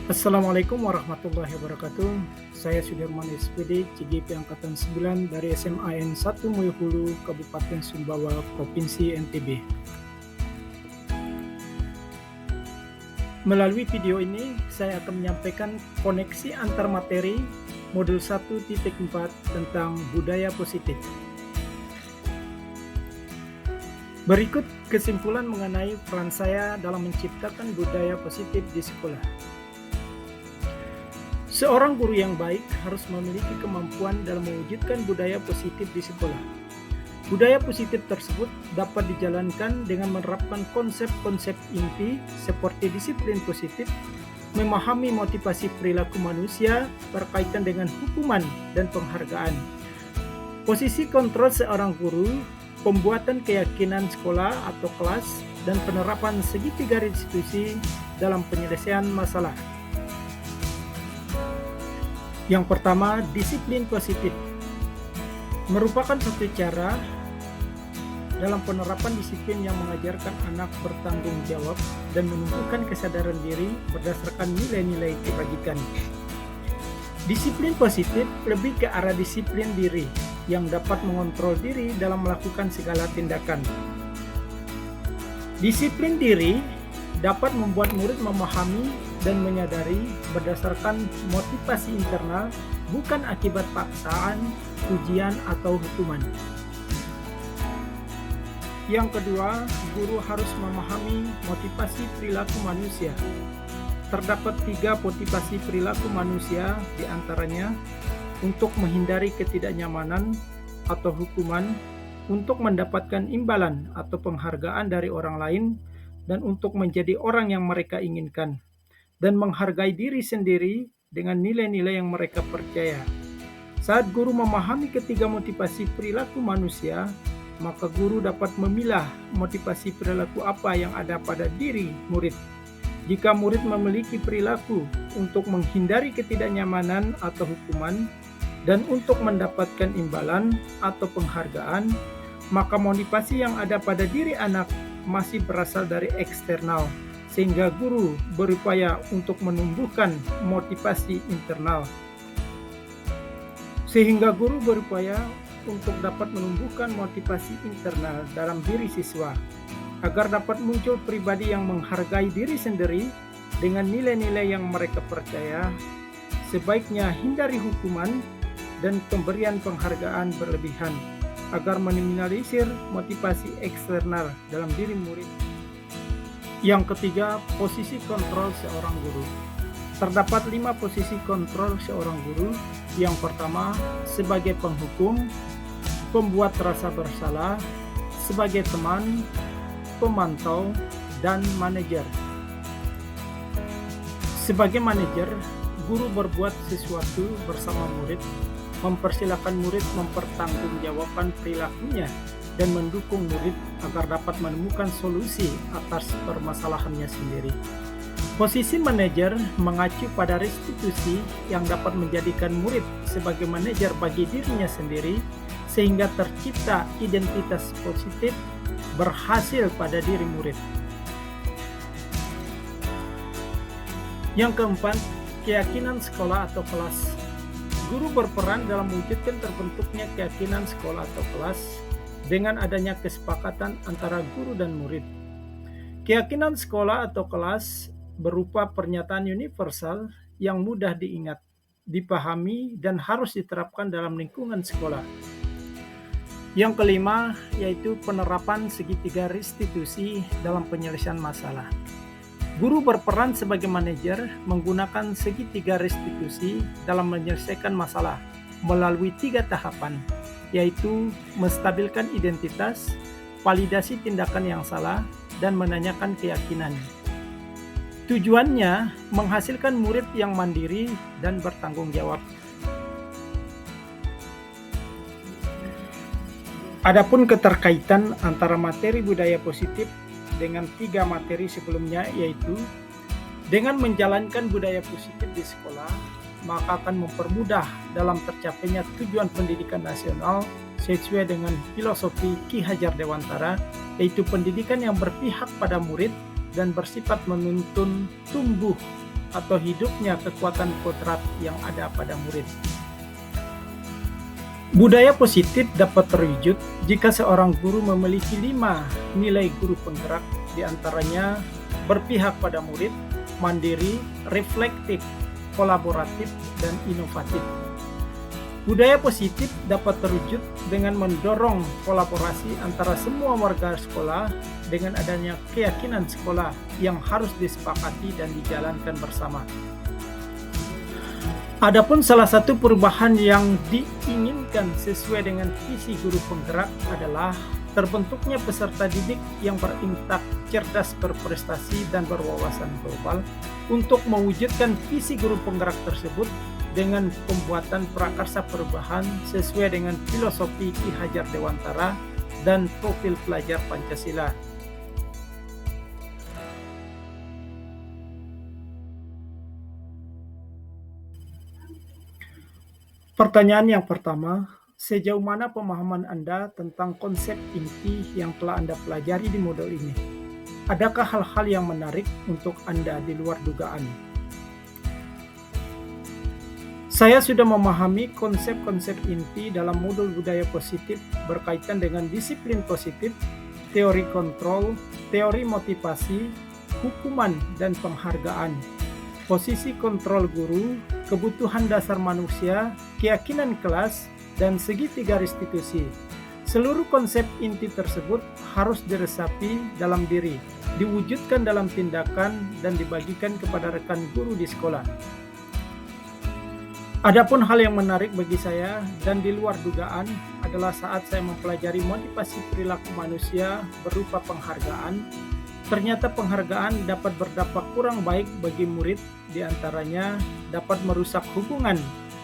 Assalamualaikum warahmatullahi wabarakatuh. Saya Sudirman SPD, CGP Angkatan 9 dari SMAN 1 Moyohulu, Kabupaten Sumbawa, Provinsi NTB. Melalui video ini, saya akan menyampaikan koneksi antar materi modul 1.4 tentang budaya positif. Berikut kesimpulan mengenai peran saya dalam menciptakan budaya positif di sekolah. Seorang guru yang baik harus memiliki kemampuan dalam mewujudkan budaya positif di sekolah. Budaya positif tersebut dapat dijalankan dengan menerapkan konsep-konsep inti seperti disiplin positif, memahami motivasi perilaku manusia berkaitan dengan hukuman dan penghargaan. Posisi kontrol seorang guru, pembuatan keyakinan sekolah atau kelas, dan penerapan segitiga restitusi dalam penyelesaian masalah. Yang pertama, disiplin positif merupakan satu cara dalam penerapan disiplin yang mengajarkan anak bertanggung jawab dan menumbuhkan kesadaran diri berdasarkan nilai-nilai kebajikan. Disiplin positif lebih ke arah disiplin diri yang dapat mengontrol diri dalam melakukan segala tindakan. Disiplin diri dapat membuat murid memahami dan menyadari berdasarkan motivasi internal, bukan akibat paksaan, ujian, atau hukuman. Yang kedua, guru harus memahami motivasi perilaku manusia. Terdapat 3 motivasi perilaku manusia, diantaranya untuk menghindari ketidaknyamanan atau hukuman, untuk mendapatkan imbalan atau penghargaan dari orang lain, dan untuk menjadi orang yang mereka inginkan, dan menghargai diri sendiri dengan nilai-nilai yang mereka percaya. Saat guru memahami ketiga motivasi perilaku manusia, maka guru dapat memilah motivasi perilaku apa yang ada pada diri murid. Jika murid memiliki perilaku untuk menghindari ketidaknyamanan atau hukuman, dan untuk mendapatkan imbalan atau penghargaan, maka motivasi yang ada pada diri anak masih berasal dari eksternal, sehingga guru berupaya untuk menumbuhkan motivasi internal. Untuk dapat menumbuhkan motivasi internal dalam diri siswa, agar dapat muncul pribadi yang menghargai diri sendiri dengan nilai-nilai yang mereka percaya. Sebaiknya hindari hukuman dan pemberian penghargaan berlebihan, agar meminimalisir motivasi eksternal dalam diri murid. Yang ketiga, posisi kontrol seorang guru. Terdapat 5 posisi kontrol seorang guru. Yang pertama, sebagai penghukum, pembuat rasa bersalah, sebagai teman, pemantau, dan manajer. Sebagai manajer, guru berbuat sesuatu bersama murid, mempersilahkan murid mempertanggungjawabkan perilakunya, dan mendukung murid agar dapat menemukan solusi atas permasalahannya sendiri. Posisi manajer mengacu pada restitusi yang dapat menjadikan murid sebagai manajer bagi dirinya sendiri, sehingga tercipta identitas positif berhasil pada diri murid. Yang keempat, keyakinan sekolah atau kelas. Guru berperan dalam mewujudkan terbentuknya keyakinan sekolah atau kelas dengan adanya kesepakatan antara guru dan murid. Keyakinan sekolah atau kelas berupa pernyataan universal yang mudah diingat, dipahami, dan harus diterapkan dalam lingkungan sekolah. Yang kelima, yaitu penerapan segitiga restitusi dalam penyelesaian masalah. Guru berperan sebagai manajer menggunakan segitiga restitusi dalam menyelesaikan masalah melalui 3 tahapan, yaitu menstabilkan identitas, validasi tindakan yang salah, dan menanyakan keyakinan. Tujuannya menghasilkan murid yang mandiri dan bertanggung jawab. Adapun keterkaitan antara materi budaya positif dengan 3 materi sebelumnya, yaitu dengan menjalankan budaya positif di sekolah, maka akan mempermudah dalam tercapainya tujuan pendidikan nasional sesuai dengan filosofi Ki Hajar Dewantara, yaitu pendidikan yang berpihak pada murid dan bersifat menuntun tumbuh atau hidupnya kekuatan kodrat yang ada pada murid. Budaya positif dapat terwujud jika seorang guru memiliki 5 nilai guru penggerak, diantaranya berpihak pada murid, mandiri, reflektif, kolaboratif, dan inovatif. Budaya positif dapat terwujud dengan mendorong kolaborasi antara semua warga sekolah dengan adanya keyakinan sekolah yang harus disepakati dan dijalankan bersama. Adapun salah satu perubahan yang diinginkan sesuai dengan visi guru penggerak adalah terbentuknya peserta didik yang berintak, cerdas, berprestasi, dan berwawasan global untuk mewujudkan visi guru penggerak tersebut dengan pembuatan prakarsa perubahan sesuai dengan filosofi Ki Hajar Dewantara dan profil pelajar Pancasila. Pertanyaan yang pertama, sejauh mana pemahaman Anda tentang konsep inti yang telah Anda pelajari di modul ini? Adakah hal-hal yang menarik untuk Anda di luar dugaan? Saya sudah memahami konsep-konsep inti dalam modul budaya positif berkaitan dengan disiplin positif, teori kontrol, teori motivasi, hukuman dan penghargaan, posisi kontrol guru, kebutuhan dasar manusia, keyakinan kelas, dan segitiga restitusi. Seluruh konsep inti tersebut harus diresapi dalam diri, diwujudkan dalam tindakan, dan dibagikan kepada rekan guru di sekolah. Adapun hal yang menarik bagi saya dan di luar dugaan adalah saat saya mempelajari motivasi perilaku manusia berupa penghargaan. Ternyata penghargaan dapat berdampak kurang baik bagi murid, diantaranya dapat merusak hubungan,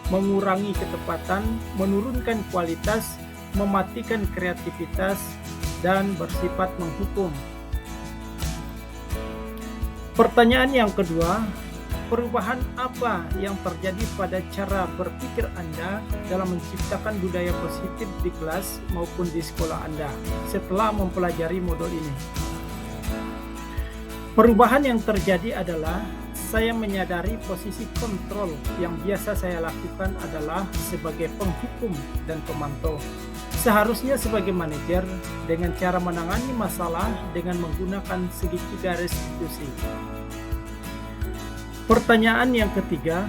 mengurangi ketepatan, menurunkan kualitas, mematikan kreativitas, dan bersifat menghukum. Pertanyaan yang kedua, perubahan apa yang terjadi pada cara berpikir Anda dalam menciptakan budaya positif di kelas maupun di sekolah Anda setelah mempelajari modul ini? Perubahan yang terjadi adalah saya menyadari posisi kontrol yang biasa saya lakukan adalah sebagai penghukum dan pemantau. Seharusnya sebagai manajer dengan cara menangani masalah dengan menggunakan segitiga restitusi. Pertanyaan yang ketiga,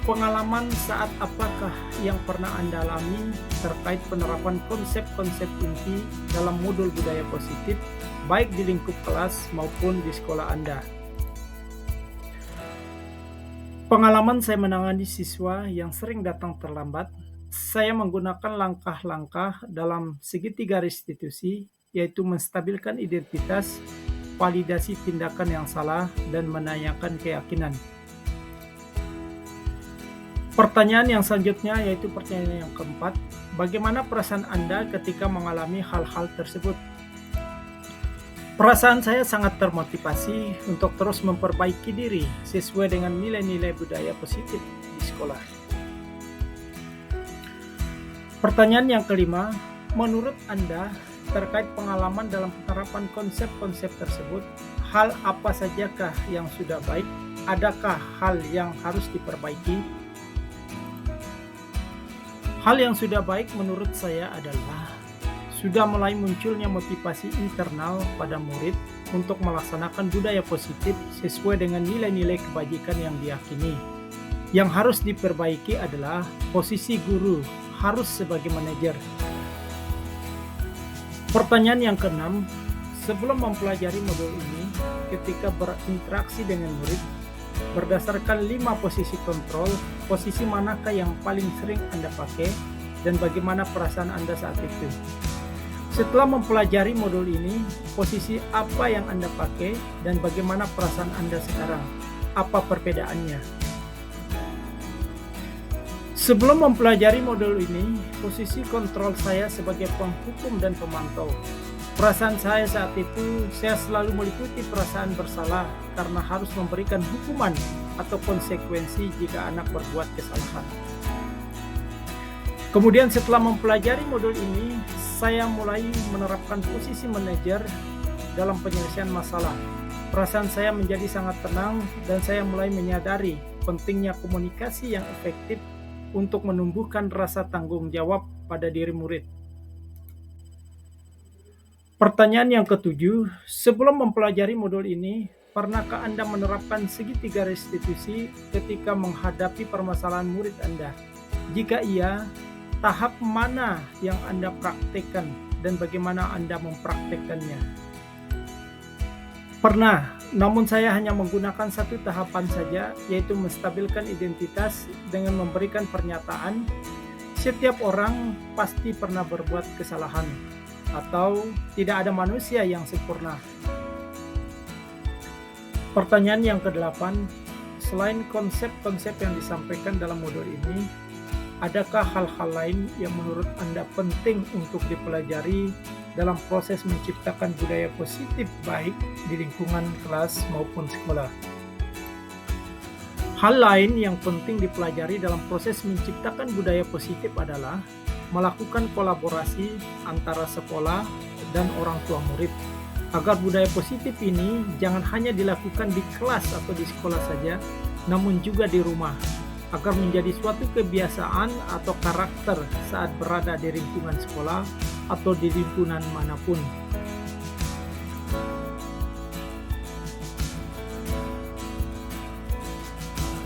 pengalaman saat apakah yang pernah Anda alami terkait penerapan konsep-konsep inti dalam modul budaya positif, baik di lingkup kelas maupun di sekolah Anda? Pengalaman saya menangani siswa yang sering datang terlambat, saya menggunakan langkah-langkah dalam segitiga restitusi, yaitu menstabilkan identitas, validasi tindakan yang salah, dan menanyakan keyakinan. Pertanyaan yang selanjutnya yaitu pertanyaan yang keempat, bagaimana perasaan Anda ketika mengalami hal-hal tersebut? Perasaan saya sangat termotivasi untuk terus memperbaiki diri sesuai dengan nilai-nilai budaya positif di sekolah. Pertanyaan yang kelima, menurut Anda terkait pengalaman dalam penerapan konsep-konsep tersebut, hal apa sajakah yang sudah baik? Adakah hal yang harus diperbaiki? Hal yang sudah baik menurut saya adalah sudah mulai munculnya motivasi internal pada murid untuk melaksanakan budaya positif sesuai dengan nilai-nilai kebajikan yang diyakini. Yang harus diperbaiki adalah posisi guru harus sebagai manajer. Pertanyaan yang keenam, sebelum mempelajari modul ini, ketika berinteraksi dengan murid, berdasarkan 5 posisi kontrol, posisi manakah yang paling sering Anda pakai dan bagaimana perasaan Anda saat itu? Setelah mempelajari modul ini, posisi apa yang Anda pakai dan bagaimana perasaan Anda sekarang? Apa perbedaannya? Sebelum mempelajari modul ini, posisi kontrol saya sebagai penghukum dan pemantau. Perasaan saya saat itu, saya selalu meliputi perasaan bersalah karena harus memberikan hukuman atau konsekuensi jika anak berbuat kesalahan. Kemudian setelah mempelajari modul ini, saya mulai menerapkan posisi manajer dalam penyelesaian masalah. Perasaan saya menjadi sangat tenang dan saya mulai menyadari pentingnya komunikasi yang efektif untuk menumbuhkan rasa tanggung jawab pada diri murid. Pertanyaan yang ketujuh, sebelum mempelajari modul ini, pernahkah Anda menerapkan segitiga restitusi ketika menghadapi permasalahan murid Anda? Jika iya, tahap mana yang Anda praktekkan dan bagaimana Anda mempraktekkannya? Pernah, namun saya hanya menggunakan satu tahapan saja, yaitu menstabilkan identitas dengan memberikan pernyataan, setiap orang pasti pernah berbuat kesalahan, atau tidak ada manusia yang sempurna. Pertanyaan yang kedelapan, selain konsep-konsep yang disampaikan dalam modul ini, adakah hal-hal lain yang menurut Anda penting untuk dipelajari dalam proses menciptakan budaya positif baik di lingkungan kelas maupun sekolah? Hal lain yang penting dipelajari dalam proses menciptakan budaya positif adalah melakukan kolaborasi antara sekolah dan orang tua murid, agar budaya positif ini jangan hanya dilakukan di kelas atau di sekolah saja, namun juga di rumah, agar menjadi suatu kebiasaan atau karakter saat berada di lingkungan sekolah atau di lingkungan manapun.